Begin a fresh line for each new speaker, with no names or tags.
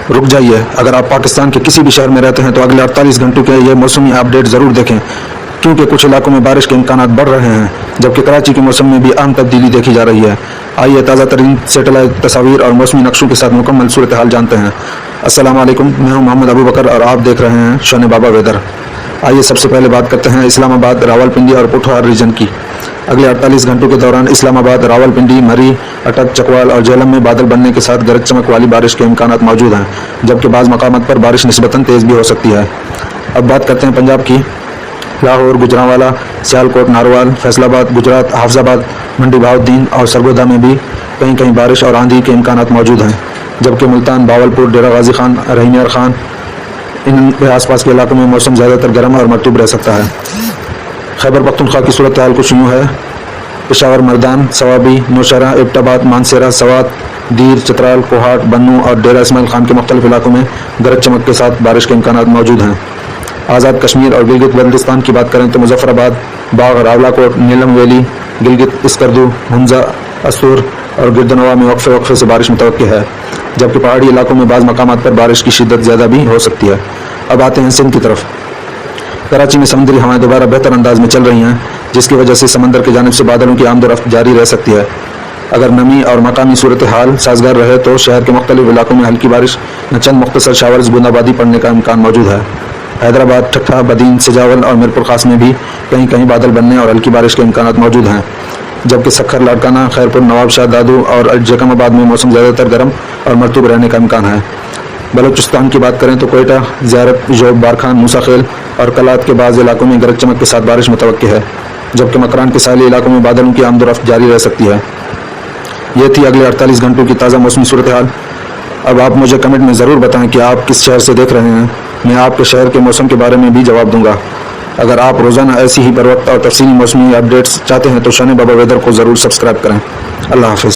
رک جائیے، اگر آپ پاکستان کے کسی بھی شہر میں رہتے ہیں تو اگلے 48 گھنٹوں کے یہ موسمی اپڈیٹ ضرور دیکھیں، کیونکہ کچھ علاقوں میں بارش کے امکانات بڑھ رہے ہیں، جبکہ کراچی کے موسم میں بھی اہم تبدیلی دیکھی جا رہی ہے۔ آئیے تازہ ترین سیٹلائٹ تصاویر اور موسمی نقشوں کے ساتھ مکمل صورتحال جانتے ہیں۔ السلام علیکم، میں ہوں محمد ابو بکر اور آپ دیکھ رہے ہیں شان بابا ویدر۔ آئیے سب سے پہلے بات کرتے ہیں اسلام آباد، راولپنڈی اور پوٹھوہار ریجن کی۔ اگلے 48 گھنٹوں کے دوران اسلام آباد، راولپنڈی، مری، اٹک، چکوال اور جہلم میں بادل بننے کے ساتھ گرج چمک والی بارش کے امکانات موجود ہیں، جبکہ بعض مقامات پر بارش نسبتاً تیز بھی ہو سکتی ہے۔ اب بات کرتے ہیں پنجاب کی۔ لاہور، گجرانوالہ، سیالکوٹ، ناروال، فیصل آباد، گجرات، حافظ آباد، منڈی بہاؤالدین اور سرگودا میں بھی کہیں کہیں بارش اور آندھی کے امکانات موجود ہیں، جبکہ ملتان، باولپور، ڈیرہ غازی خان، رحینیار خان، ان کے آس پاس کے علاقوں میں موسم زیادہ تر گرم اور مرطوب رہ سکتا ہے۔ خیبر پختونخوا کی صورتحال کچھ یوں ہے: پشاور، مردان، سوابی، نوشہرہ، ایبٹ آباد، مانسیرہ، سوات، دیر، چترال، کوہاٹ، بنوں اور ڈیرہ اسماعیل خان کے مختلف علاقوں میں گرج چمک کے ساتھ بارش کے امکانات موجود ہیں۔ آزاد کشمیر اور گلگت بلتستان کی بات کریں تو مظفر آباد، باغ، راولاکوٹ، نیلم ویلی، گلگت، اسکردو، ہنزا، استور اور گردنوا میں وقفے وقفے سے بارش متوقع ہے، جبکہ پہاڑی علاقوں میں بعض مقامات پر بارش کی شدت زیادہ بھی ہو سکتی ہے۔ اب آتے ہیں سندھ کی طرف۔ کراچی میں سمندری ہوائیں دوبارہ بہتر انداز میں چل رہی ہیں، جس کی وجہ سے سمندر کی جانب سے بادلوں کی آمد و رفت جاری رہ سکتی ہے۔ اگر نمی اور مقامی صورتحال سازگار رہے تو شہر کے مختلف علاقوں میں ہلکی بارش یا چند مختصر شاورز بوندا بادی پڑنے کا امکان موجود ہے۔ حیدرآباد، ٹھٹھہ، بدین، سجاول اور میرپور خاص میں بھی کہیں کہیں بادل بننے اور ہلکی بارش کے امکانات موجود ہیں، جبکہ سکھر، لاڑکانہ، خیرپور، نواب شاہ، دادو اور جیکم آباد میں موسم زیادہ تر گرم اور مرطوب رہنے کا امکان ہے۔ بلوچستان کی بات کریں تو کوئٹہ، زیارت، جوب، بارکھان، موسیٰ خیل اور کلات کے بعض علاقوں میں گرج چمک کے ساتھ بارش متوقع ہے، جبکہ مکران کے ساحلی علاقوں میں بادلوں کی آمد و رفت جاری رہ سکتی ہے۔ یہ تھی اگلے 48 گھنٹوں کی تازہ موسمی صورتحال۔ اب آپ مجھے کمنٹ میں ضرور بتائیں کہ آپ کس شہر سے دیکھ رہے ہیں، میں آپ کے شہر کے موسم کے بارے میں بھی جواب دوں گا۔ اگر آپ روزانہ ایسی ہی بر وقت اور تفصیلی موسمی اپڈیٹس چاہتے ہیں تو شان بابا ویدر کو ضرور سبسکرائب کریں۔ اللہ حافظ۔